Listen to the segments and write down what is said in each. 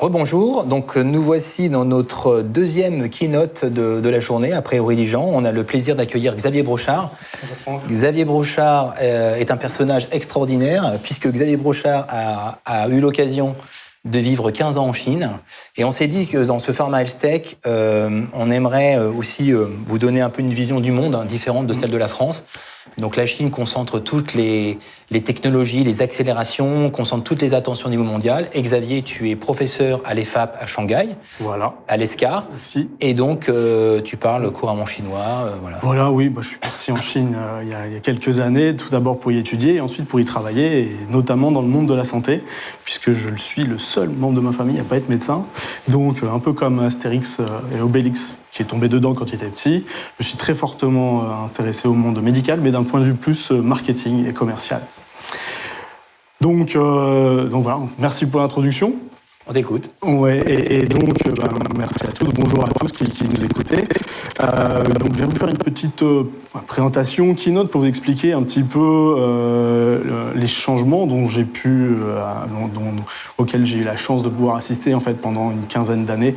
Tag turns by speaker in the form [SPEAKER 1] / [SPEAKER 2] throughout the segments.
[SPEAKER 1] Rebonjour, donc nous voici dans notre deuxième keynote de la journée, après Aurélie Jean. On a le plaisir d'accueillir Xavier Brochard.
[SPEAKER 2] Bonjour.
[SPEAKER 1] Xavier Brochard est un personnage extraordinaire, puisque Xavier Brochard a eu l'occasion de vivre 15 ans en Chine. Et on s'est dit que dans ce format Health Tech, on aimerait aussi vous donner un peu une vision du monde différente de celle de la France. Donc la Chine concentre toutes les technologies, les accélérations, concentre toutes les attentions au niveau mondial. Et Xavier, tu es professeur à l'EFAP à Shanghai,
[SPEAKER 2] Voilà.
[SPEAKER 1] à l'ESCAR.
[SPEAKER 2] Aussi.
[SPEAKER 1] Et donc tu parles couramment chinois.
[SPEAKER 2] Voilà, oui, je suis parti en Chine il y a quelques années, tout d'abord pour y étudier et ensuite pour y travailler, et notamment dans le monde de la santé, puisque je suis le seul membre de ma famille à pas être médecin. Donc un peu comme Astérix et Obélix, qui est tombé dedans quand il était petit. Je suis très fortement intéressé au monde médical, mais d'un point de vue plus marketing et commercial. Donc voilà, merci pour l'introduction.
[SPEAKER 1] On t'écoute.
[SPEAKER 2] Ouais, et donc, merci à tous, bonjour à tous qui nous écoutez. Donc, je vais vous faire une petite présentation keynote pour vous expliquer un petit peu les changements dont j'ai pu, auxquels j'ai eu la chance de pouvoir assister en fait pendant une quinzaine d'années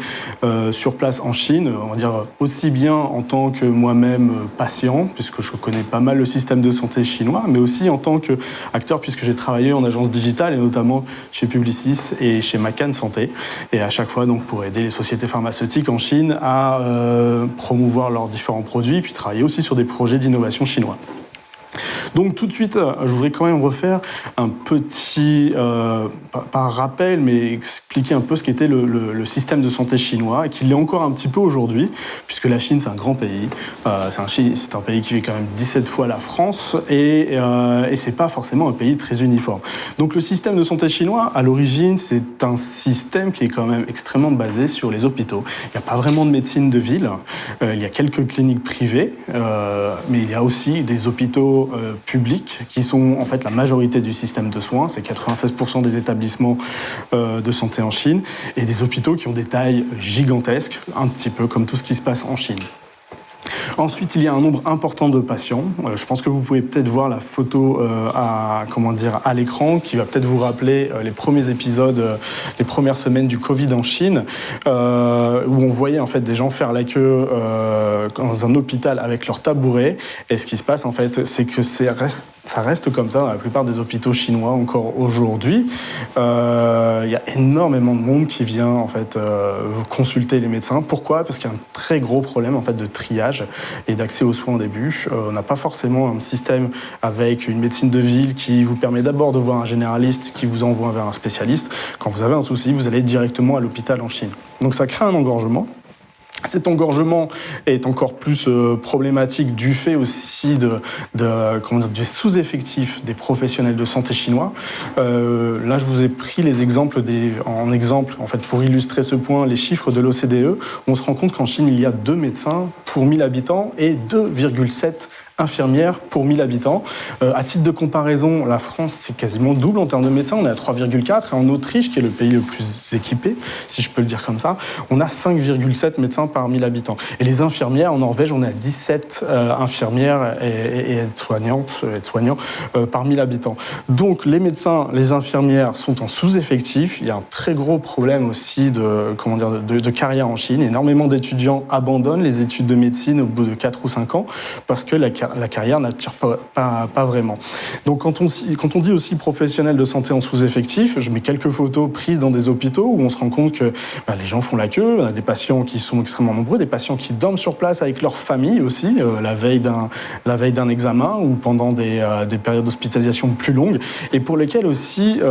[SPEAKER 2] sur place en Chine. On va dire aussi bien en tant que moi-même patient, puisque je connais pas mal le système de santé chinois, mais aussi en tant qu'acteur, puisque j'ai travaillé en agence digitale et notamment chez Publicis et chez Macan Santé, et à chaque fois donc pour aider les sociétés pharmaceutiques en Chine à promouvoir leurs différents produits, puis travailler aussi sur des projets d'innovation chinois. Donc tout de suite, je voudrais quand même refaire un petit, pas un rappel, mais expliquer un peu ce qu'était le système de santé chinois, et qu'il l'est encore un petit peu aujourd'hui, puisque la Chine, c'est un grand pays. C'est un pays qui fait quand même 17 fois la France, et c'est pas forcément un pays très uniforme. Donc le système de santé chinois, à l'origine, c'est un système qui est quand même extrêmement basé sur les hôpitaux. Il n'y a pas vraiment de médecine de ville. Il y a quelques cliniques privées, mais il y a aussi des hôpitaux publics qui sont en fait la majorité du système de soins, c'est 96% des établissements de santé en Chine, et des hôpitaux qui ont des tailles gigantesques, un petit peu comme tout ce qui se passe en Chine. Ensuite, il y a un nombre important de patients. Je pense que vous pouvez peut-être voir la photo à l'écran, qui va peut-être vous rappeler les premiers épisodes, les premières semaines du Covid en Chine, où on voyait en fait des gens faire la queue dans un hôpital avec leur tabouret. Et ce qui se passe en fait, c'est que ça reste comme ça dans la plupart des hôpitaux chinois encore aujourd'hui. Il y a énormément de monde qui vient en fait consulter les médecins. Pourquoi ? Parce qu'il y a un très gros problème en fait de triage et d'accès aux soins au début. On n'a pas forcément un système avec une médecine de ville qui vous permet d'abord de voir un généraliste qui vous envoie vers un spécialiste. Quand vous avez un souci, vous allez directement à l'hôpital en Chine. Donc ça crée un engorgement. Cet engorgement est encore plus problématique du fait aussi du sous-effectif des professionnels de santé chinois. Là, je vous ai pris les exemples en exemple, en fait, pour illustrer ce point, les chiffres de l'OCDE. On se rend compte qu'en Chine, il y a 2 médecins pour 1000 habitants et 2,7 infirmières pour 1000 habitants. À titre de comparaison, la France, c'est quasiment double en termes de médecins. On est à 3,4. Et en Autriche, qui est le pays le plus équipé, si je peux le dire comme ça, on a 5,7 médecins par 1000 habitants. Et les infirmières, en Norvège, on est à 17 infirmières et aides-soignants par 1000 habitants. Donc, les médecins, les infirmières sont en sous-effectif. Il y a un très gros problème aussi de carrière en Chine. Énormément d'étudiants abandonnent les études de médecine au bout de 4 ou 5 ans parce que la carrière n'attire pas vraiment. Donc quand on dit aussi professionnel de santé en sous-effectif, je mets quelques photos prises dans des hôpitaux où on se rend compte que les gens font la queue, on a des patients qui sont extrêmement nombreux, des patients qui dorment sur place avec leur famille aussi, la veille d'un examen ou pendant des périodes d'hospitalisation plus longues, et pour lesquelles aussi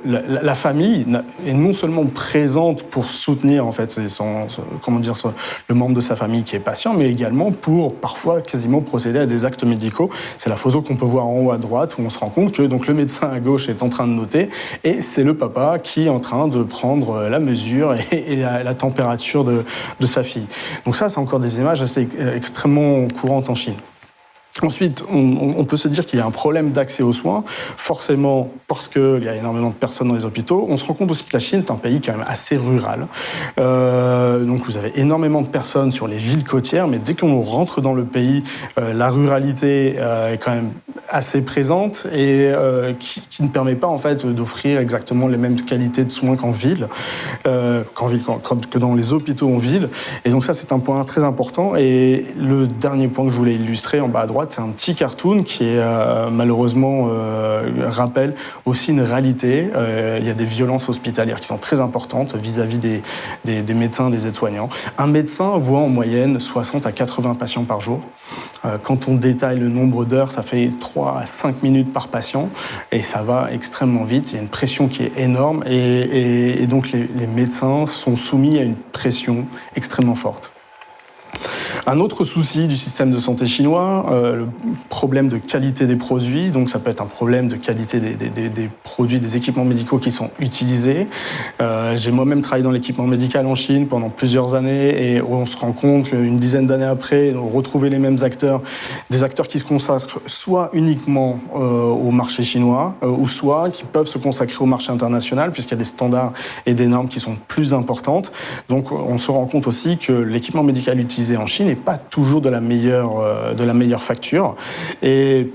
[SPEAKER 2] la famille est non seulement présente pour soutenir en fait le membre de sa famille qui est patient, mais également pour parfois quasiment procéder à des actes médicaux. C'est la photo qu'on peut voir en haut à droite où on se rend compte que donc, le médecin à gauche est en train de noter et c'est le papa qui est en train de prendre la mesure et la température de sa fille. Donc ça, c'est encore des images assez extrêmement courantes en Chine. Ensuite, on peut se dire qu'il y a un problème d'accès aux soins, forcément parce qu'il y a énormément de personnes dans les hôpitaux. On se rend compte aussi que la Chine est un pays quand même assez rural. Donc vous avez énormément de personnes sur les villes côtières, mais dès qu'on rentre dans le pays, la ruralité est quand même assez présente et qui ne permet pas en fait d'offrir exactement les mêmes qualités de soins qu'en ville, que dans les hôpitaux en ville. Et donc ça, c'est un point très important. Et le dernier point que je voulais illustrer en bas à droite, c'est un petit cartoon qui est malheureusement rappelle aussi une réalité. Il y a des violences hospitalières qui sont très importantes vis-à-vis des médecins, des aides-soignants. Un médecin voit en moyenne 60 à 80 patients par jour. Quand on détaille le nombre d'heures, ça fait 3 à 5 minutes par patient et ça va extrêmement vite. Il y a une pression qui est énorme et donc les médecins sont soumis à une pression extrêmement forte. Un autre souci du système de santé chinois, le problème de qualité des produits. Donc ça peut être un problème de qualité des produits, des équipements médicaux qui sont utilisés. J'ai moi-même travaillé dans l'équipement médical en Chine pendant plusieurs années et on se rend compte qu'une dizaine d'années après, on retrouve les mêmes acteurs, des acteurs qui se consacrent soit uniquement au marché chinois ou soit qui peuvent se consacrer au marché international puisqu'il y a des standards et des normes qui sont plus importantes. Donc on se rend compte aussi que l'équipement médical utilisé en Chine n'est pas toujours de la meilleure facture et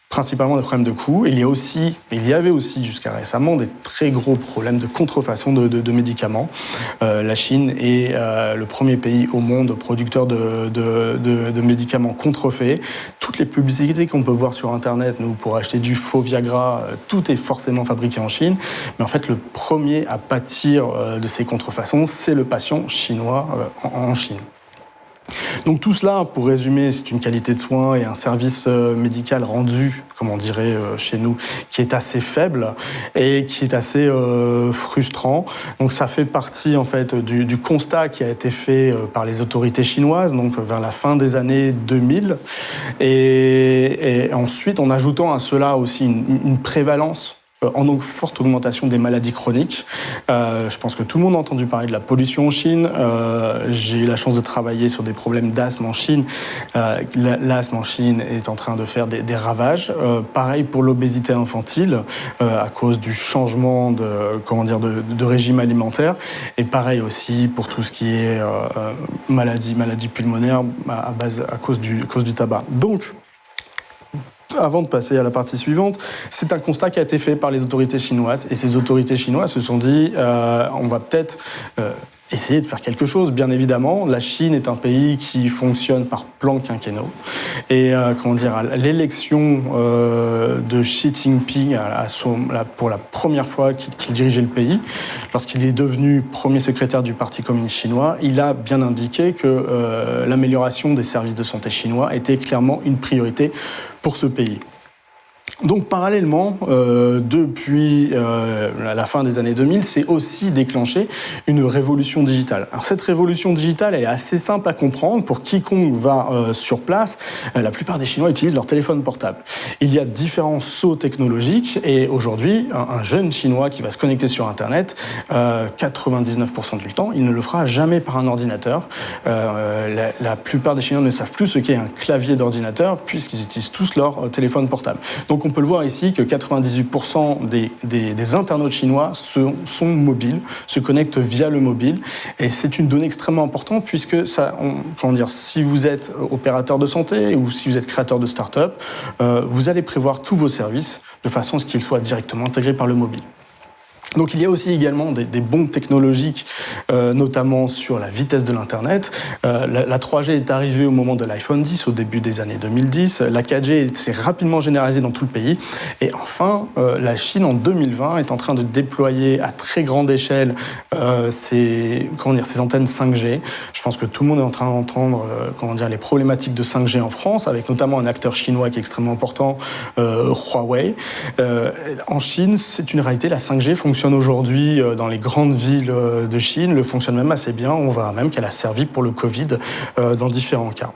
[SPEAKER 2] principalement des problèmes de coût. Il y avait aussi jusqu'à récemment des très gros problèmes de contrefaçon de médicaments. La Chine est le premier pays au monde producteur de médicaments contrefaits. Toutes les publicités qu'on peut voir sur Internet, pour acheter du faux Viagra, tout est forcément fabriqué en Chine. Mais en fait, le premier à pâtir de ces contrefaçons, c'est le patient chinois en Chine. Donc tout cela, pour résumer, c'est une qualité de soins et un service médical rendu, comme on dirait chez nous, qui est assez faible et qui est assez frustrant. Donc ça fait partie en fait du constat qui a été fait par les autorités chinoises, donc vers la fin des années 2000. Et ensuite, en ajoutant à cela aussi une prévalence en forte augmentation des maladies chroniques. Je pense que tout le monde a entendu parler de la pollution en Chine. J'ai eu la chance de travailler sur des problèmes d'asthme en Chine. L'asthme en Chine est en train de faire des ravages. Pareil pour l'obésité infantile, à cause du changement de régime alimentaire. Et pareil aussi pour tout ce qui est maladie pulmonaire à cause du tabac. Donc, avant de passer à la partie suivante, c'est un constat qui a été fait par les autorités chinoises. Et ces autorités chinoises se sont dit, on va peut-être essayer de faire quelque chose. Bien évidemment, la Chine est un pays qui fonctionne par plans quinquennaux. Et l'élection de Xi Jinping pour la première fois qu'il dirigeait le pays, lorsqu'il est devenu premier secrétaire du Parti communiste chinois, il a bien indiqué que l'amélioration des services de santé chinois était clairement une priorité pour ce pays. Donc parallèlement, depuis la fin des années 2000, c'est aussi déclenché une révolution digitale. Alors cette révolution digitale, elle est assez simple à comprendre pour quiconque va sur place. La plupart des Chinois utilisent leur téléphone portable. Il y a différents sauts technologiques et aujourd'hui, un jeune Chinois qui va se connecter sur Internet, 99% du temps, il ne le fera jamais par un ordinateur. La plupart des Chinois ne savent plus ce qu'est un clavier d'ordinateur puisqu'ils utilisent tous leur téléphone portable. Donc on peut le voir ici que 98% des internautes chinois sont mobiles, se connectent via le mobile. Et c'est une donnée extrêmement importante puisque si vous êtes opérateur de santé ou si vous êtes créateur de start-up, vous allez prévoir tous vos services de façon à ce qu'ils soient directement intégrés par le mobile. Donc il y a aussi également des bombes technologiques, notamment sur la vitesse de l'Internet. La 3G est arrivée au moment de l'iPhone 10, au début des années 2010. La 4G s'est rapidement généralisée dans tout le pays. Et enfin, la Chine, en 2020, est en train de déployer à très grande échelle ses antennes 5G. Je pense que tout le monde est en train d'entendre les problématiques de 5G en France, avec notamment un acteur chinois qui est extrêmement important, Huawei. En Chine, c'est une réalité, la 5G fonctionne aujourd'hui dans les grandes villes de Chine, le fonctionne même assez bien. On verra même qu'elle a servi pour le Covid dans différents cas.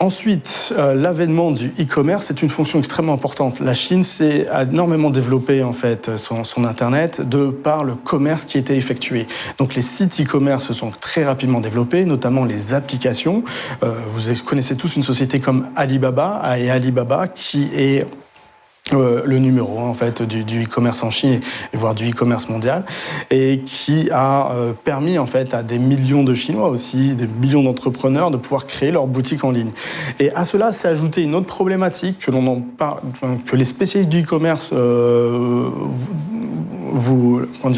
[SPEAKER 2] Ensuite, l'avènement du e-commerce est une fonction extrêmement importante. La Chine a énormément développé en fait son Internet de par le commerce qui était effectué. Donc les sites e-commerce se sont très rapidement développés, notamment les applications. Vous connaissez tous une société comme Alibaba qui est le numéro 1 en fait du e-commerce en Chine et voire du e-commerce mondial, et qui a permis en fait à des millions de Chinois aussi, des millions d'entrepreneurs de pouvoir créer leur boutique en ligne. Et à cela s'est ajoutée une autre problématique que les spécialistes du e-commerce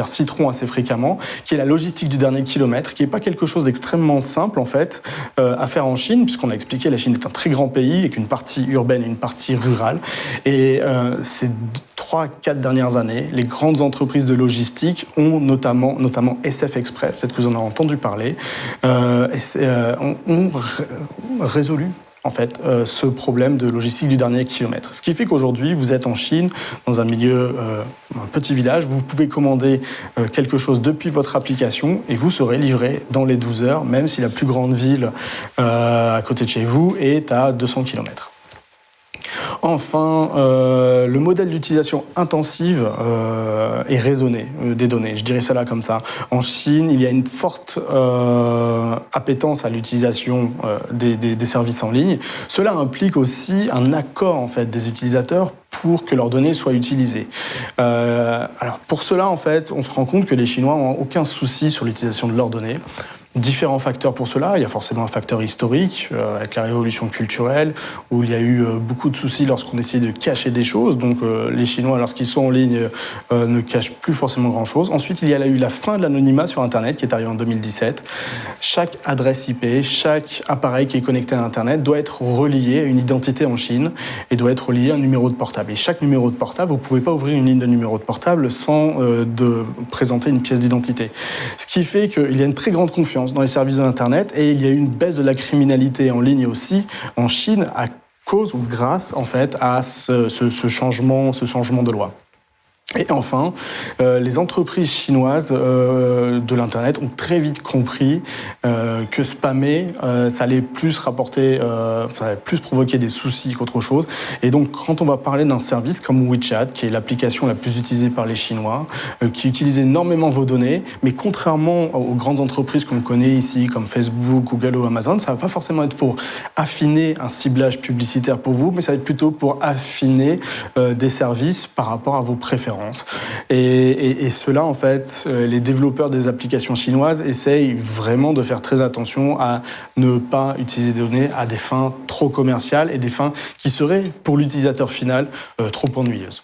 [SPEAKER 2] citeront assez fréquemment, qui est la logistique du dernier kilomètre, qui n'est pas quelque chose d'extrêmement simple en fait à faire en Chine, puisqu'on a expliqué la Chine est un très grand pays avec une partie urbaine et une partie rurale. Et ces 3-4 dernières années, les grandes entreprises de logistique ont notamment SF Express, peut-être que vous en avez entendu parler, ont résolu en fait, ce problème de logistique du dernier kilomètre. Ce qui fait qu'aujourd'hui, vous êtes en Chine, dans un milieu, un petit village, vous pouvez commander quelque chose depuis votre application et vous serez livré dans les 12 heures, même si la plus grande ville à côté de chez vous est à 200 km. Enfin, le modèle d'utilisation intensive et raisonné des données, je dirais ça là comme ça. En Chine, il y a une forte appétence à l'utilisation des services en ligne. Cela implique aussi un accord en fait, des utilisateurs pour que leurs données soient utilisées. Alors pour cela, en fait, on se rend compte que les Chinois n'ont aucun souci sur l'utilisation de leurs données. Différents facteurs pour cela. Il y a forcément un facteur historique, avec la révolution culturelle, où il y a eu beaucoup de soucis lorsqu'on essayait de cacher des choses. Donc les Chinois, lorsqu'ils sont en ligne, ne cachent plus forcément grand-chose. Ensuite, il y a eu la fin de l'anonymat sur Internet, qui est arrivée en 2017. Chaque adresse IP, chaque appareil qui est connecté à Internet doit être relié à une identité en Chine et doit être relié à un numéro de portable. Et chaque numéro de portable, vous ne pouvez pas ouvrir une ligne de numéro de portable sans de présenter une pièce d'identité. Ce qui fait qu'il y a une très grande confiance dans les services de l'Internet et il y a eu une baisse de la criminalité en ligne aussi en Chine à cause ou grâce en fait à ce changement de loi. Et enfin, les entreprises chinoises de l'Internet ont très vite compris que spammer, ça allait plus rapporter, ça allait plus provoquer des soucis qu'autre chose. Et donc, quand on va parler d'un service comme WeChat, qui est l'application la plus utilisée par les Chinois, qui utilise énormément vos données, mais contrairement aux grandes entreprises qu'on connaît ici, comme Facebook, Google ou Amazon, ça va pas forcément être pour affiner un ciblage publicitaire pour vous, mais ça va être plutôt pour affiner des services par rapport à vos préférences. Et cela, en fait, les développeurs des applications chinoises essayent vraiment de faire très attention à ne pas utiliser des données à des fins trop commerciales et des fins qui seraient, pour l'utilisateur final, trop ennuyeuses.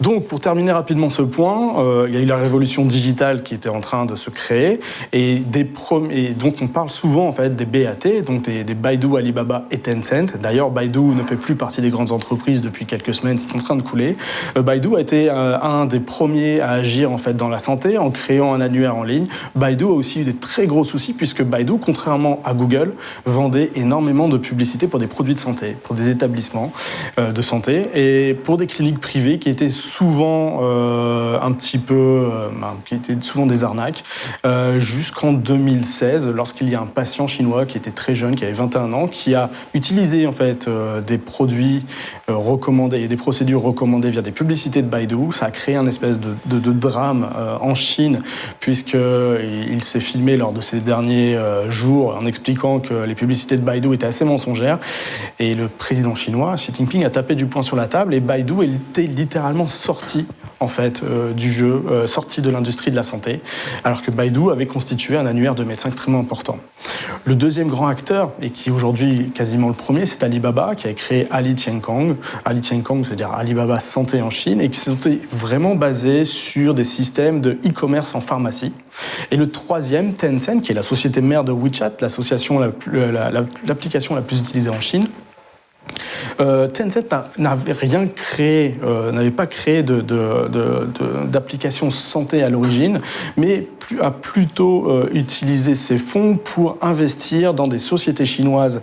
[SPEAKER 2] Donc, pour terminer rapidement ce point, il y a eu la révolution digitale qui était en train de se créer et donc on parle souvent en fait des BAT, donc des Baidu, Alibaba et Tencent. D'ailleurs, Baidu ne fait plus partie des grandes entreprises depuis quelques semaines, c'est en train de couler. Baidu a été un des premiers à agir en fait dans la santé en créant un annuaire en ligne. Baidu a aussi eu des très gros soucis puisque Baidu, contrairement à Google, vendait énormément de publicité pour des produits de santé, pour des établissements de santé et pour des cliniques privées qui étaient souvent qui étaient souvent des arnaques, jusqu'en 2016, lorsqu'il y a un patient chinois qui était très jeune, qui avait 21 ans, qui a utilisé en fait des produits recommandés et des procédures recommandées via des publicités de Baidu. Ça a créé un espèce de drame en Chine, puisqu'il s'est filmé lors de ces derniers jours en expliquant que les publicités de Baidu étaient assez mensongères. Et le président chinois, Xi Jinping, a tapé du poing sur la table et Baidu était littéralement sorti en fait du jeu, sorti de l'industrie de la santé, alors que Baidu avait constitué un annuaire de médecins extrêmement important. Le deuxième grand acteur, et qui est aujourd'hui quasiment le premier, c'est Alibaba, qui a créé AliTiankong. AliTiankong, c'est-à-dire Alibaba Santé en Chine, et qui s'est vraiment basé sur des systèmes de e-commerce en pharmacie. Et le troisième, Tencent, qui est la société mère de WeChat, l'application la plus utilisée en Chine. Tencent n'avait pas créé d'application santé à l'origine, mais a plutôt utilisé ses fonds pour investir dans des sociétés chinoises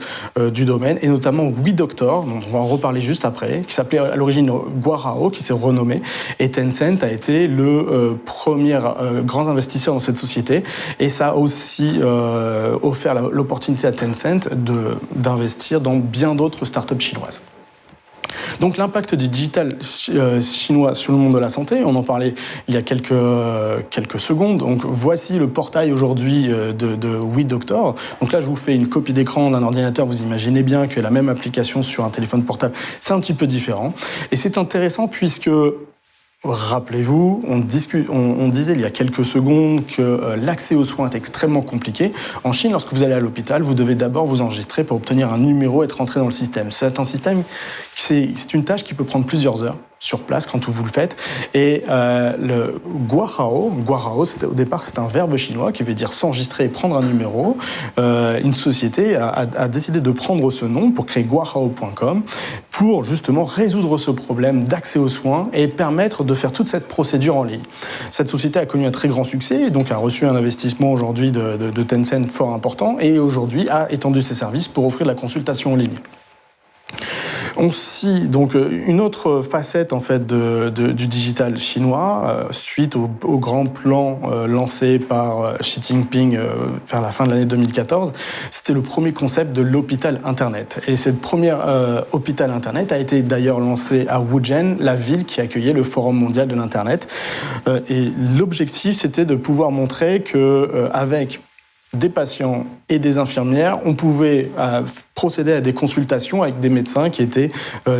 [SPEAKER 2] du domaine, et notamment WeDoctor, dont on va en reparler juste après, qui s'appelait à l'origine Guarao, qui s'est renommé, et Tencent a été le premier grand investisseur dans cette société, et ça a aussi offert l'opportunité à Tencent d'investir dans bien d'autres startups chinoises. Donc l'impact du digital chinois sur le monde de la santé, on en parlait il y a quelques secondes. Donc voici le portail aujourd'hui de WeDoctor. Donc là, je vous fais une copie d'écran d'un ordinateur. Vous imaginez bien que la même application sur un téléphone portable, c'est un petit peu différent. Et c'est intéressant puisque, rappelez-vous, on disait il y a quelques secondes que l'accès aux soins est extrêmement compliqué. En Chine, lorsque vous allez à l'hôpital, vous devez d'abord vous enregistrer pour obtenir un numéro et être rentré dans le système. C'est un système, c'est une tâche qui peut prendre plusieurs heures sur place quand vous le faites. Et le guahao, au départ, c'est un verbe chinois qui veut dire s'enregistrer et prendre un numéro. Une société a décidé de prendre ce nom pour créer guahao.com pour justement résoudre ce problème d'accès aux soins et permettre de faire toute cette procédure en ligne. Cette société a connu un très grand succès et donc a reçu un investissement aujourd'hui de Tencent fort important et aujourd'hui a étendu ses services pour offrir de la consultation en ligne. Aussi, donc, une autre facette en fait du digital chinois, suite au grand plan lancé par Xi Jinping vers la fin de l'année 2014, c'était le premier concept de l'hôpital Internet. Et cette première hôpital Internet a été d'ailleurs lancé à Wuzhen, la ville qui accueillait le Forum mondial de l'Internet. Et l'objectif, c'était de pouvoir montrer que avec des patients et des infirmières, on pouvait procéder à des consultations avec des médecins qui étaient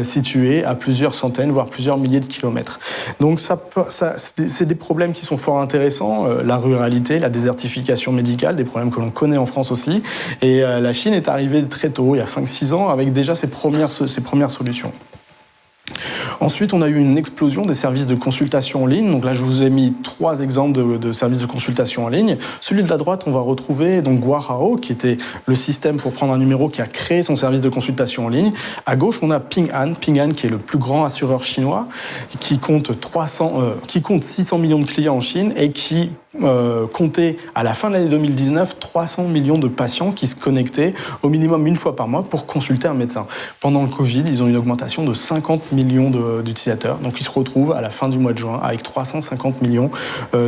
[SPEAKER 2] situés à plusieurs centaines, voire plusieurs milliers de kilomètres. Donc c'est des problèmes qui sont fort intéressants, la ruralité, la désertification médicale, des problèmes que l'on connaît en France aussi. Et la Chine est arrivée très tôt, il y a 5-6 ans, avec déjà ses premières solutions. Ensuite, on a eu une explosion des services de consultation en ligne. Donc là, je vous ai mis 3 exemples de services de consultation en ligne. Celui de la droite, on va retrouver donc Guahao, qui était le système pour prendre un numéro qui a créé son service de consultation en ligne. À gauche, on a Ping An, qui est le plus grand assureur chinois, qui compte 600 millions de clients en Chine et qui comptait à la fin de l'année 2019 300 millions de patients qui se connectaient au minimum une fois par mois pour consulter un médecin. Pendant le Covid, ils ont une augmentation de 50 millions d'utilisateurs. Donc ils se retrouvent à la fin du mois de juin avec 350 millions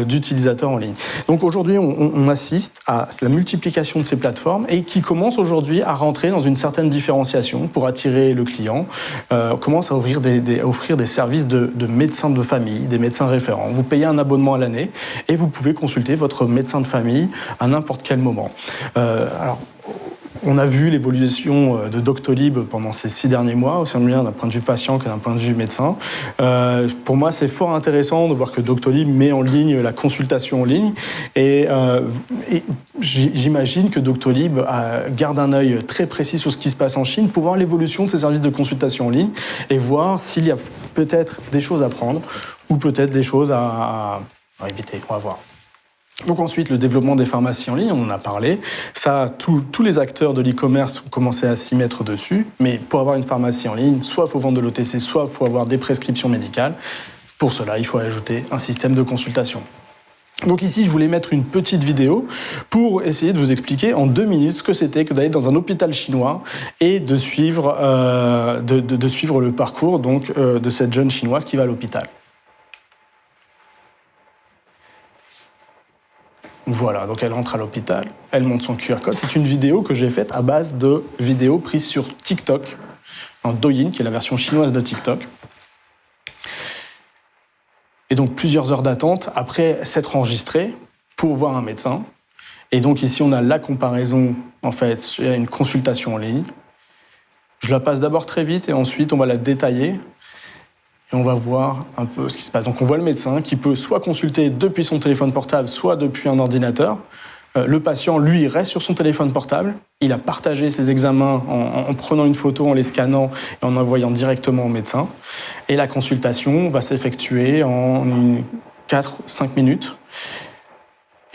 [SPEAKER 2] d'utilisateurs en ligne. Donc aujourd'hui, on assiste à la multiplication de ces plateformes et qui commence aujourd'hui à rentrer dans une certaine différenciation pour attirer le client. On commence à offrir des services de médecins de famille, des médecins référents. Vous payez un abonnement à l'année et vous pouvez consulter votre médecin de famille à n'importe quel moment. Alors, on a vu l'évolution de Doctolib pendant ces 6 derniers mois, aussi bien d'un point de vue patient que d'un point de vue médecin. Pour moi, c'est fort intéressant de voir que Doctolib met en ligne la consultation en ligne. Et j'imagine que Doctolib garde un œil très précis sur ce qui se passe en Chine pour voir l'évolution de ces services de consultation en ligne et voir s'il y a peut-être des choses à prendre ou peut-être des choses à éviter. On va voir. Donc ensuite, le développement des pharmacies en ligne, on en a parlé. Ça, tous les acteurs de l'e-commerce ont commencé à s'y mettre dessus. Mais pour avoir une pharmacie en ligne, soit il faut vendre de l'OTC, soit il faut avoir des prescriptions médicales. Pour cela, il faut ajouter un système de consultation. Donc ici, je voulais mettre une petite vidéo pour essayer de vous expliquer en 2 minutes ce que c'était que d'aller dans un hôpital chinois et de suivre le parcours donc, de cette jeune chinoise qui va à l'hôpital. Voilà, donc elle entre à l'hôpital, elle montre son QR code. C'est une vidéo que j'ai faite à base de vidéos prises sur TikTok, en Douyin, qui est la version chinoise de TikTok. Et donc plusieurs heures d'attente après s'être enregistré pour voir un médecin. Et donc ici, on a la comparaison, en fait, il y a une consultation en ligne. Je la passe d'abord très vite et ensuite on va la détailler. Et on va voir un peu ce qui se passe. Donc on voit le médecin qui peut soit consulter depuis son téléphone portable, soit depuis un ordinateur. Le patient, lui, reste sur son téléphone portable. Il a partagé ses examens en prenant une photo, en les scannant et en envoyant directement au médecin. Et la consultation va s'effectuer en 4-5 minutes.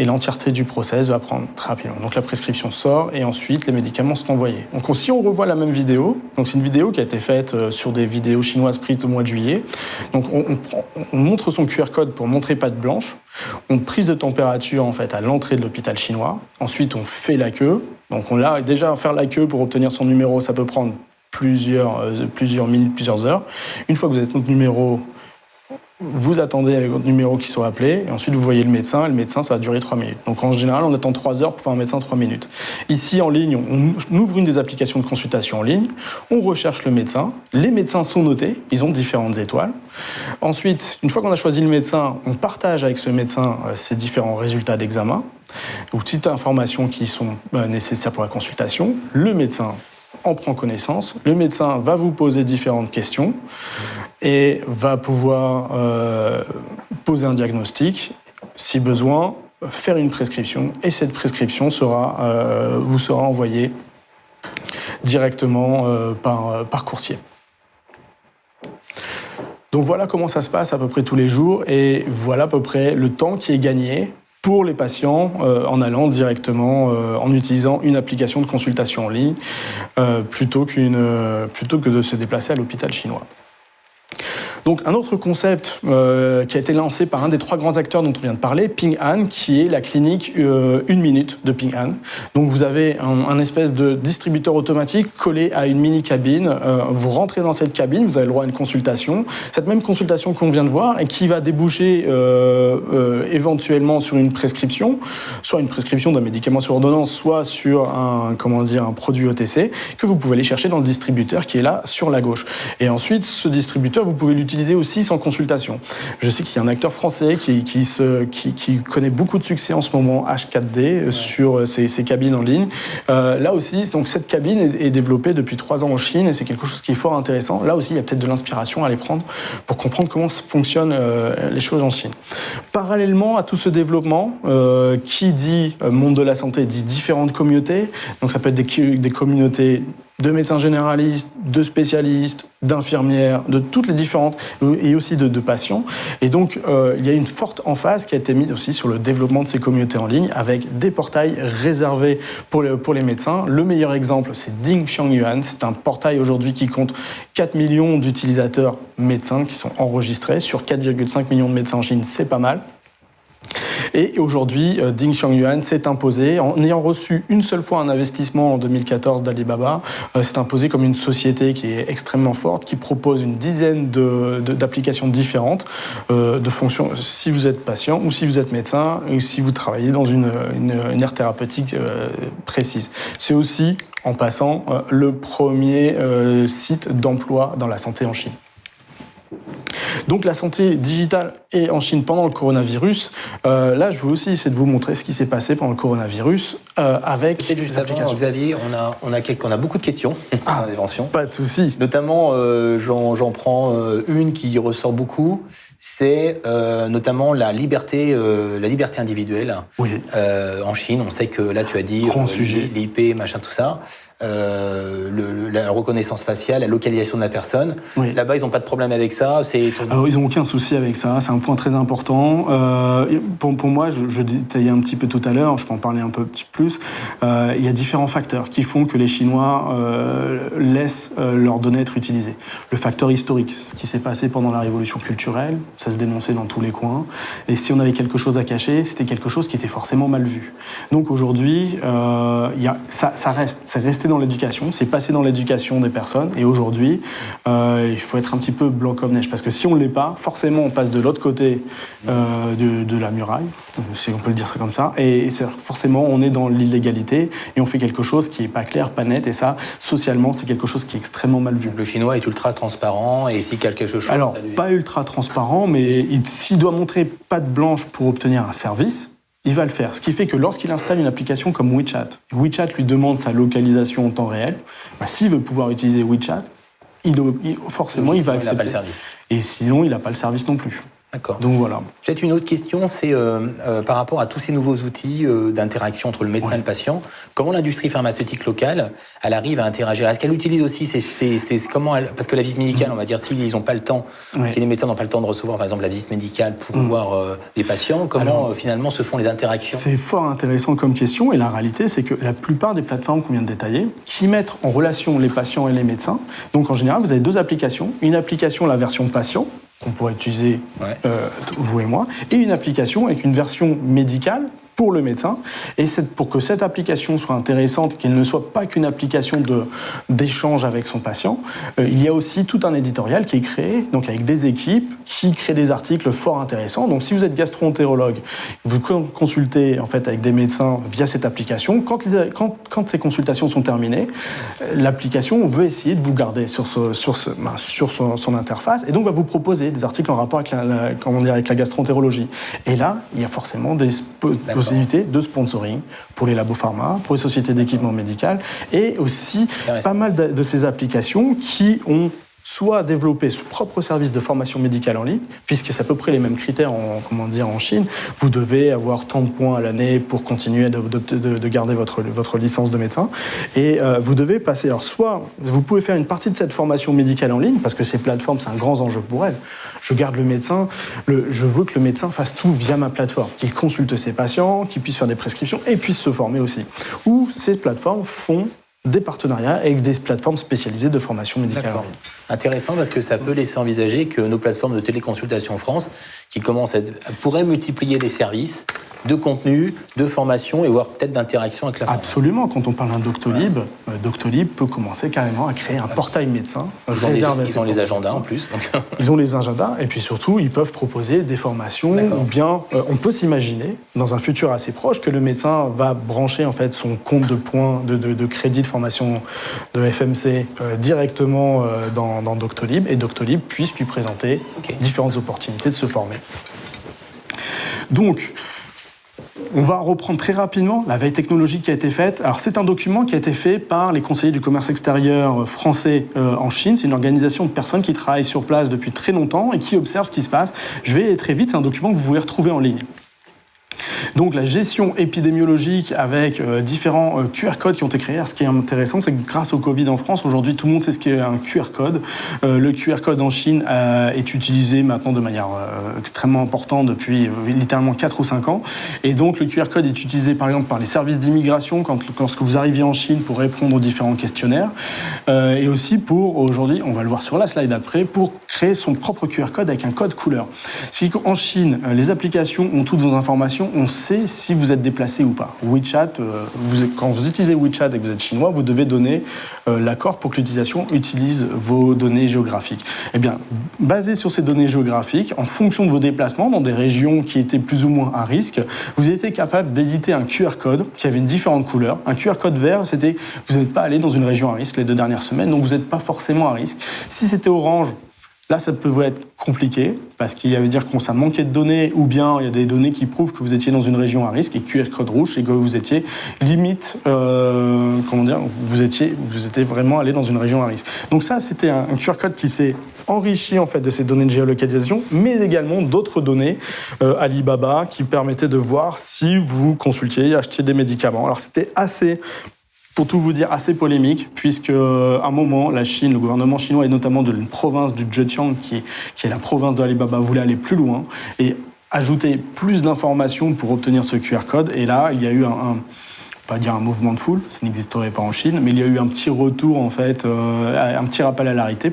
[SPEAKER 2] Et l'entièreté du process va prendre très rapidement. Donc la prescription sort et ensuite les médicaments sont envoyés. Donc si on revoit la même vidéo, donc c'est une vidéo qui a été faite sur des vidéos chinoises prises au mois de juillet. Donc on montre son QR code pour montrer patte blanche. On prise de température en fait à l'entrée de l'hôpital chinois. Ensuite on fait la queue. Donc on l'a déjà à faire la queue pour obtenir son numéro, ça peut prendre plusieurs minutes, plusieurs heures. Une fois que vous avez votre numéro, vous attendez avec votre numéro qui soit appelé, et ensuite vous voyez le médecin, et le médecin, ça va durer 3 minutes. Donc en général, on attend 3 heures pour voir un médecin 3 minutes. Ici, en ligne, on ouvre une des applications de consultation en ligne, on recherche le médecin, les médecins sont notés, ils ont différentes étoiles. Ensuite, une fois qu'on a choisi le médecin, on partage avec ce médecin ses différents résultats d'examen, ou toutes informations qui sont nécessaires pour la consultation. Le médecin en prend connaissance, le médecin va vous poser différentes questions et va pouvoir poser un diagnostic, si besoin, faire une prescription, et cette prescription vous sera envoyée directement par coursier. Donc voilà comment ça se passe à peu près tous les jours, et voilà à peu près le temps qui est gagné pour les patients en allant directement, en utilisant une application de consultation en ligne, plutôt que de se déplacer à l'hôpital chinois. Donc un autre concept qui a été lancé par un des 3 grands acteurs dont on vient de parler, Ping An, qui est la clinique 1 minute de Ping An. Donc vous avez un espèce de distributeur automatique collé à une mini cabine. Vous rentrez dans cette cabine, vous avez le droit à une consultation. Cette même consultation qu'on vient de voir et qui va déboucher éventuellement sur une prescription, soit une prescription d'un médicament sur ordonnance, soit sur un produit OTC que vous pouvez aller chercher dans le distributeur qui est là sur la gauche. Et ensuite, ce distributeur, vous pouvez l'utiliser aussi sans consultation. Je sais qu'il y a un acteur français qui connaît beaucoup de succès en ce moment, H4D, sur ses cabines en ligne. Là aussi, donc cette cabine est développée depuis 3 ans en Chine et c'est quelque chose qui est fort intéressant. Là aussi, il y a peut-être de l'inspiration à aller prendre pour comprendre comment fonctionnent les choses en Chine. Parallèlement à tout ce développement, qui dit monde de la santé dit différentes communautés. Donc ça peut être des communautés de médecins généralistes, de spécialistes, d'infirmières, de toutes les différentes, et aussi de patients. Et donc, il y a une forte emphase qui a été mise aussi sur le développement de ces communautés en ligne, avec des portails réservés pour les médecins. Le meilleur exemple, c'est Ding Xiangyuan. C'est un portail aujourd'hui qui compte 4 millions d'utilisateurs médecins qui sont enregistrés. Sur 4,5 millions de médecins en Chine, c'est pas mal. Et aujourd'hui, Ding Xiangyuan s'est imposé, en ayant reçu une seule fois un investissement en 2014 d'Alibaba, s'est imposé comme une société qui est extrêmement forte, qui propose une dizaine d'applications différentes, de fonctions, si vous êtes patient ou si vous êtes médecin, ou si vous travaillez dans une aire thérapeutique précise. C'est aussi, en passant, le premier site d'emploi dans la santé en Chine. Donc la santé digitale et en Chine pendant le coronavirus, là je veux aussi essayer de vous montrer ce qui s'est passé pendant le coronavirus avec
[SPEAKER 1] peut-être juste avant, Xavier, on a beaucoup de questions sur l'intervention.
[SPEAKER 2] Pas de souci.
[SPEAKER 1] Notamment, j'en prends une qui ressort beaucoup, c'est notamment la liberté individuelle.
[SPEAKER 2] Oui.
[SPEAKER 1] En Chine, on sait que là tu as dit l'IP, machin, tout ça. La reconnaissance faciale, la localisation de la personne. Oui. Là-bas, ils n'ont pas de problème avec ça.
[SPEAKER 2] Alors, ils n'ont aucun souci avec ça. C'est un point très important. Pour moi, je détaillais un petit peu tout à l'heure, je peux en parler un peu plus. Il y a différents facteurs qui font que les Chinois laissent leurs données être utilisées. Le facteur historique, ce qui s'est passé pendant la révolution culturelle, ça se dénonçait dans tous les coins. Et si on avait quelque chose à cacher, c'était quelque chose qui était forcément mal vu. Donc aujourd'hui, ça reste. C'est resté dans l'éducation, c'est passé dans l'éducation des personnes, et aujourd'hui, il faut être un petit peu blanc comme neige, parce que si on ne l'est pas, forcément on passe de l'autre côté de la muraille, si on peut le dire ça comme ça, et forcément on est dans l'illégalité, et on fait quelque chose qui n'est pas clair, pas net, et ça, socialement, c'est quelque chose qui est extrêmement mal vu.
[SPEAKER 1] Le chinois est ultra transparent, et s'il y a quelque chose...
[SPEAKER 2] Alors, pas ultra transparent, mais s'il doit montrer patte blanche pour obtenir un service, il va le faire. Ce qui fait que lorsqu'il installe une application comme WeChat, WeChat lui demande sa localisation en temps réel, s'il veut pouvoir utiliser WeChat, forcément il va accepter.
[SPEAKER 1] Il n'a pas le service.
[SPEAKER 2] Et sinon, il n'a pas le service non plus.
[SPEAKER 1] D'accord.
[SPEAKER 2] Donc voilà.
[SPEAKER 1] Peut-être une autre question, c'est par rapport à tous ces nouveaux outils d'interaction entre le médecin et le patient, comment l'industrie pharmaceutique locale, elle arrive à interagir? Est-ce qu'elle utilise aussi parce que la visite médicale, on va dire, s'ils n'ont pas le temps, si les médecins n'ont pas le temps de recevoir, par exemple, la visite médicale pour voir des patients, comment finalement se font les interactions? C'est
[SPEAKER 2] fort intéressant comme question, et la réalité, c'est que la plupart des plateformes qu'on vient de détailler, qui mettent en relation les patients et les médecins, donc en général, vous avez 2 applications. Une application, la version patient, qu'on pourrait utiliser, vous et moi, et une application avec une version médicale pour le médecin. Et pour que cette application soit intéressante, qu'elle ne soit pas qu'une application d'échange avec son patient, il y a aussi tout un éditorial qui est créé, donc avec des équipes qui créent des articles fort intéressants. Donc si vous êtes gastro-entérologue, vous consultez en fait avec des médecins via cette application. Quand ces consultations sont terminées, l'application veut essayer de vous garder sur son interface et donc va vous proposer des articles en rapport avec la gastro-entérologie. Et là, il y a forcément des possibilités de sponsoring pour les labos pharma, pour les sociétés d'équipement médical et aussi pas mal de ces applications qui ont soit développer ce propre service de formation médicale en ligne, puisque c'est à peu près les mêmes critères en Chine. Vous devez avoir tant de points à l'année pour continuer de garder votre licence de médecin. Et vous devez passer... Alors, soit vous pouvez faire une partie de cette formation médicale en ligne, parce que ces plateformes, c'est un grand enjeu pour elles. Je garde le médecin, je veux que le médecin fasse tout via ma plateforme, qu'il consulte ses patients, qu'il puisse faire des prescriptions et puisse se former aussi. Ou ces plateformes font des partenariats avec des plateformes spécialisées de formation médicale en ligne.
[SPEAKER 1] Intéressant parce que ça peut laisser envisager que nos plateformes de téléconsultation en France, qui commencent pourraient multiplier les services de contenu, de formation et voire peut-être d'interaction avec la formation.
[SPEAKER 2] Absolument. Quand on parle d'un Doctolib, Doctolib peut commencer carrément à créer un portail médecin.
[SPEAKER 1] Ils ont les agendas en plus. Donc.
[SPEAKER 2] Ils ont les agendas et puis surtout, ils peuvent proposer des formations ou bien on peut s'imaginer dans un futur assez proche que le médecin va brancher en fait son compte de points de crédit de formation de FMC directement dans Doctolib et Doctolib puisse lui présenter différentes opportunités de se former. Donc, on va reprendre très rapidement la veille technologique qui a été faite. Alors, c'est un document qui a été fait par les conseillers du commerce extérieur français en Chine. C'est une organisation de personnes qui travaillent sur place depuis très longtemps et qui observent ce qui se passe. Je vais aller très vite, c'est un document que vous pouvez retrouver en ligne. Donc la gestion épidémiologique avec différents QR codes qui ont été créés. Alors, ce qui est intéressant, c'est que grâce au Covid en France, aujourd'hui, tout le monde sait ce qu'est un QR code. Le QR code en Chine est utilisé maintenant de manière extrêmement importante depuis littéralement 4 ou 5 ans. Et donc le QR code est utilisé par exemple par les services d'immigration lorsque vous arrivez en Chine pour répondre aux différents questionnaires. Et aussi pour, aujourd'hui, on va le voir sur la slide après, pour créer son propre QR code avec un code couleur. C'est qu'en Chine, les applications ont toutes vos informations. On sait si vous êtes déplacé ou pas. WeChat, quand vous utilisez WeChat et que vous êtes chinois, vous devez donner l'accord pour que l'utilisation utilise vos données géographiques. Eh bien, basé sur ces données géographiques, en fonction de vos déplacements dans des régions qui étaient plus ou moins à risque, vous étiez capable d'éditer un QR code qui avait une différente couleur. Un QR code vert, c'était vous n'êtes pas allé dans une région à risque les 2 dernières semaines, donc vous n'êtes pas forcément à risque. Si c'était orange, là, ça peut être compliqué, parce qu'il y avait dire qu'on ça manquait de données, ou bien il y a des données qui prouvent que vous étiez dans une région à risque, et QR code rouge, et que vous étiez limite, vous étiez vraiment allé dans une région à risque. Donc ça, c'était un QR code qui s'est enrichi en fait de ces données de géolocalisation, mais également d'autres données, Alibaba, qui permettaient de voir si vous consultiez, achetiez des médicaments. Alors c'était pour tout vous dire, assez polémique, puisque à un moment, la Chine, le gouvernement chinois, et notamment de la province du Zhejiang, qui est la province de Alibaba, voulait aller plus loin et ajouter plus d'informations pour obtenir ce QR code. Et là, il y a eu pas dire un mouvement de foule, ça n'existerait pas en Chine, mais il y a eu un petit retour, en fait, un petit rappel à l'arrêté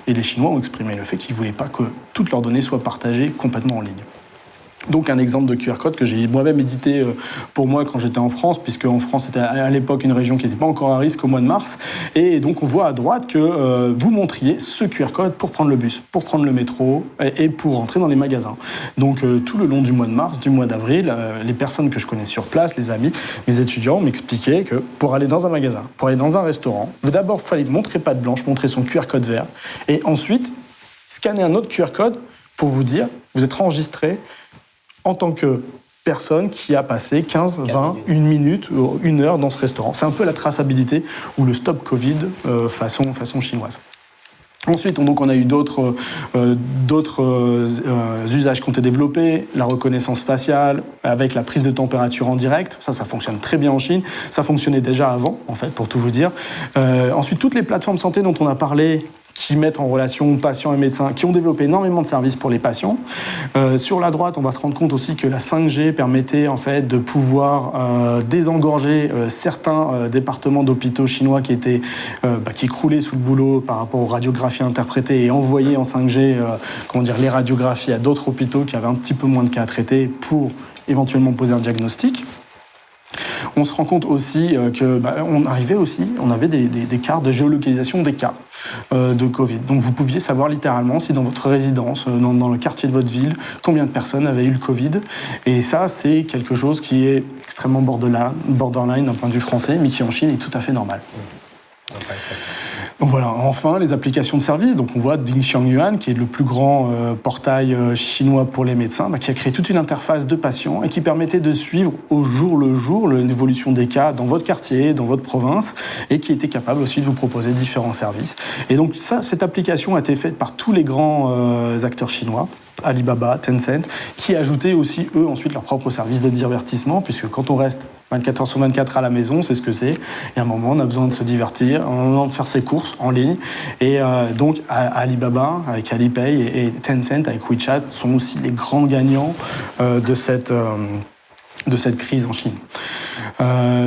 [SPEAKER 2] et les Chinois ont exprimé le fait qu'ils ne voulaient pas que toutes leurs données soient partagées complètement en ligne. Donc un exemple de QR code que j'ai moi-même édité pour moi quand j'étais en France, puisque en France c'était à l'époque une région qui n'était pas encore à risque au mois de mars, et donc on voit à droite que vous montriez ce QR code pour prendre le bus, pour prendre le métro et pour rentrer dans les magasins. Donc tout le long du mois de mars, du mois d'avril, les personnes que je connais sur place, les amis, mes étudiants m'expliquaient que pour aller dans un magasin, pour aller dans un restaurant, d'abord il fallait montrer patte blanche, montrer son QR code vert, et ensuite scanner un autre QR code pour vous dire vous êtes enregistré en tant que personne qui a passé 15, 20, 1 minute, 1 heure dans ce restaurant. C'est un peu la traçabilité ou le stop Covid façon chinoise. Ensuite, on a eu d'autres usages qui ont été développés, la reconnaissance faciale avec la prise de température en direct. Ça fonctionne très bien en Chine. Ça fonctionnait déjà avant, en fait, pour tout vous dire. Ensuite, toutes les plateformes santé dont on a parlé, qui mettent en relation patients et médecins, qui ont développé énormément de services pour les patients. Sur la droite, on va se rendre compte aussi que la 5G permettait en fait de pouvoir désengorger certains départements d'hôpitaux chinois qui croulaient sous le boulot par rapport aux radiographies interprétées et envoyer en 5G les radiographies à d'autres hôpitaux qui avaient un petit peu moins de cas à traiter pour éventuellement poser un diagnostic. On se rend compte aussi on avait des cartes de géolocalisation des cas de Covid. Donc vous pouviez savoir littéralement si dans votre résidence, dans le quartier de votre ville, combien de personnes avaient eu le Covid. Et ça, c'est quelque chose qui est extrêmement borderline d'un point de vue français, mais qui en Chine est tout à fait normal. Donc voilà, enfin, les applications de services. Donc on voit Ding Xiangyuan, qui est le plus grand portail chinois pour les médecins, qui a créé toute une interface de patients et qui permettait de suivre au jour le jour l'évolution des cas dans votre quartier, dans votre province, et qui était capable aussi de vous proposer différents services. Et donc cette application a été faite par tous les grands acteurs chinois, Alibaba, Tencent, qui ajoutaient aussi, eux, ensuite leur propre service de divertissement, puisque quand on reste 24 heures sur 24 à la maison, c'est ce que c'est. Et à un moment, on a besoin de se divertir, on a besoin de faire ses courses en ligne. Et donc, Alibaba, avec Alipay, et Tencent, avec WeChat, sont aussi les grands gagnants de cette crise en Chine.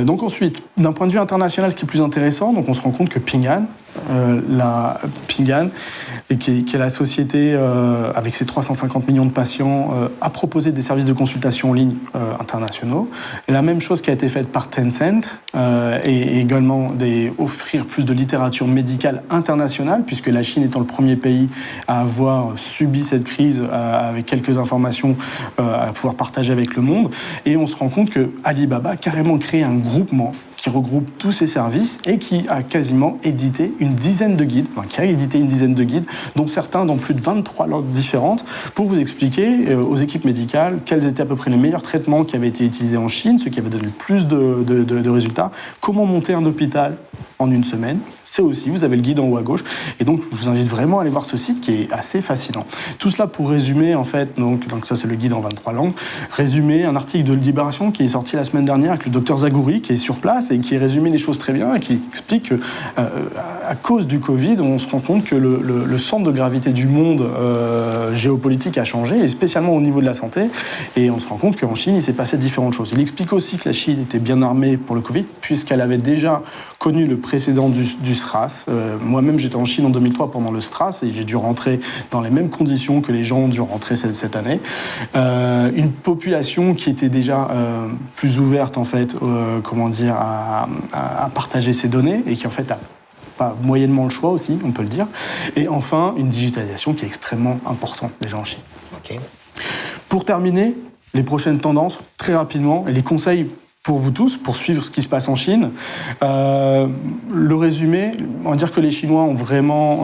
[SPEAKER 2] Donc ensuite, d'un point de vue international, ce qui est plus intéressant, donc on se rend compte que Ping An, qui est la société avec ses 350 millions de patients, a proposé des services de consultation en ligne internationaux. Et la même chose qui a été faite par Tencent, et également offrir plus de littérature médicale internationale, puisque la Chine étant le premier pays à avoir subi cette crise avec quelques informations à pouvoir partager avec le monde. Et on se rend compte que Alibaba a carrément créé un groupement qui regroupe tous ces services et qui a quasiment édité une dizaine de guides, dont certains dans plus de 23 langues différentes, pour vous expliquer aux équipes médicales quels étaient à peu près les meilleurs traitements qui avaient été utilisés en Chine, ceux qui avaient donné le plus de résultats, comment monter un hôpital en une semaine. C'est aussi, vous avez le guide en haut à gauche. Et donc, je vous invite vraiment à aller voir ce site qui est assez fascinant. Tout cela pour résumer, en fait, donc ça c'est le guide en 23 langues, résumer un article de Libération qui est sorti la semaine dernière avec le docteur Zagouri qui est sur place et qui résumé les choses très bien et qui explique que, à cause du Covid, on se rend compte que le centre de gravité du monde géopolitique a changé, et spécialement au niveau de la santé. Et on se rend compte qu'en Chine, il s'est passé différentes choses. Il explique aussi que la Chine était bien armée pour le Covid, puisqu'elle avait déjà connu le précédent du SRAS. Moi-même, j'étais en Chine en 2003 pendant le SRAS et j'ai dû rentrer dans les mêmes conditions que les gens ont dû rentrer cette année. Une population qui était déjà plus ouverte, en fait, à partager ses données et qui, en fait, a pas moyennement le choix aussi, on peut le dire. Et enfin, une digitalisation qui est extrêmement importante déjà en Chine.
[SPEAKER 1] Okay.
[SPEAKER 2] Pour terminer, les prochaines tendances, très rapidement, et les conseils pour vous tous, pour suivre ce qui se passe en Chine. Le résumé, on va dire que les Chinois ont vraiment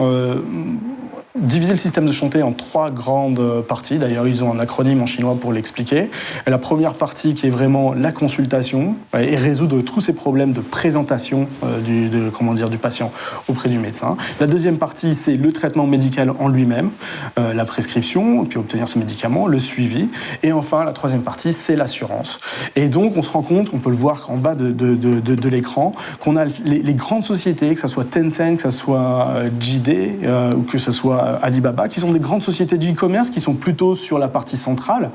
[SPEAKER 2] diviser le système de santé en 3 grandes parties. D'ailleurs, ils ont un acronyme en chinois pour l'expliquer. Et la première partie qui est vraiment la consultation et résoudre tous ces problèmes de présentation du patient auprès du médecin. La deuxième partie, c'est le traitement médical en lui-même, la prescription, puis obtenir ce médicament, le suivi. Et enfin, la troisième partie, c'est l'assurance. Et donc, on se rend compte, on peut le voir en bas de l'écran, qu'on a les grandes sociétés, que ce soit Tencent, que ce soit JD, ou que ce soit Alibaba, qui sont des grandes sociétés du e-commerce, qui sont plutôt sur la partie centrale,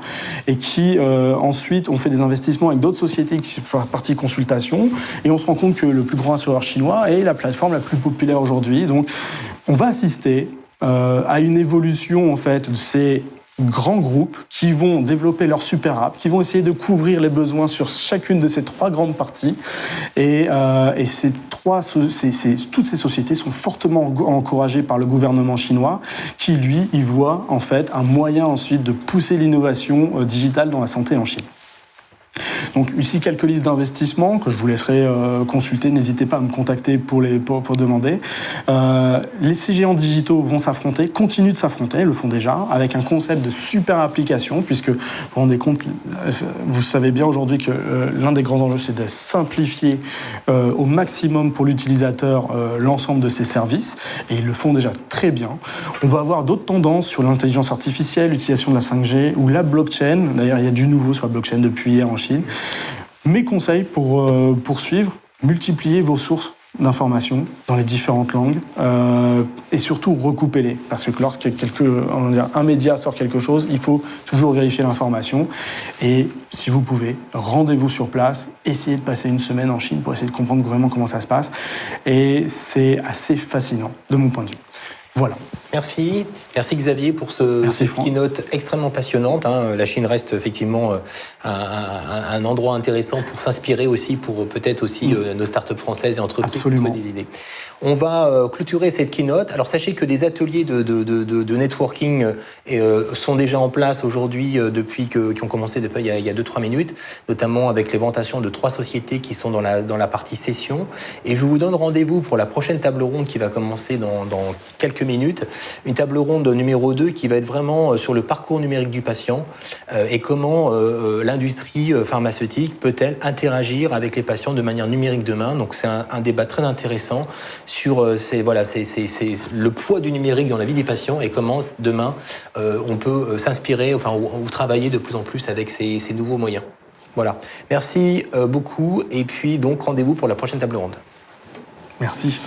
[SPEAKER 2] et qui ensuite ont fait des investissements avec d'autres sociétés qui sont sur la partie consultation. Et on se rend compte que le plus grand assureur chinois est la plateforme la plus populaire aujourd'hui. Donc, on va assister à une évolution, en fait, de ces grands groupes qui vont développer leur super app, qui vont essayer de couvrir les besoins sur chacune de ces 3 grandes parties. Et toutes ces sociétés sont fortement encouragées par le gouvernement chinois, qui, lui, y voit en fait un moyen ensuite de pousser l'innovation digitale dans la santé en Chine. Donc ici, quelques listes d'investissements que je vous laisserai consulter. N'hésitez pas à me contacter pour demander. Ces géants digitaux vont s'affronter, continuent de s'affronter, le font déjà, avec un concept de super application, puisque vous vous rendez compte, vous savez bien aujourd'hui que l'un des grands enjeux, c'est de simplifier au maximum pour l'utilisateur l'ensemble de ces services, et ils le font déjà très bien. On va avoir d'autres tendances sur l'intelligence artificielle, l'utilisation de la 5G ou la blockchain. D'ailleurs, il y a du nouveau sur la blockchain depuis hier en Chine. Mes conseils pour poursuivre, multipliez vos sources d'informations dans les différentes langues et surtout recoupez-les, parce que lorsqu'un média sort quelque chose, il faut toujours vérifier l'information, et si vous pouvez, rendez-vous sur place, essayez de passer une semaine en Chine pour essayer de comprendre vraiment comment ça se passe, et c'est assez fascinant de mon point de vue. Voilà.
[SPEAKER 1] Merci Xavier pour cette keynote extrêmement passionnante. La Chine reste effectivement un endroit intéressant pour s'inspirer aussi, pour peut-être aussi nos startups françaises et entreprises qui ont des idées. On va clôturer cette keynote. Alors sachez que des ateliers de networking sont déjà en place aujourd'hui qui ont commencé depuis il y a 2-3 minutes, notamment avec l'éventation de 3 sociétés qui sont dans la partie session. Et je vous donne rendez-vous pour la prochaine table ronde qui va commencer dans quelques minutes. Une table ronde numéro 2 qui va être vraiment sur le parcours numérique du patient et comment l'industrie pharmaceutique peut-elle interagir avec les patients de manière numérique demain. Donc c'est un débat très intéressant sur le poids du numérique dans la vie des patients et comment demain on peut s'inspirer ou travailler de plus en plus avec ces nouveaux moyens. Voilà. Merci beaucoup et puis donc rendez-vous pour la prochaine table ronde.
[SPEAKER 2] Merci.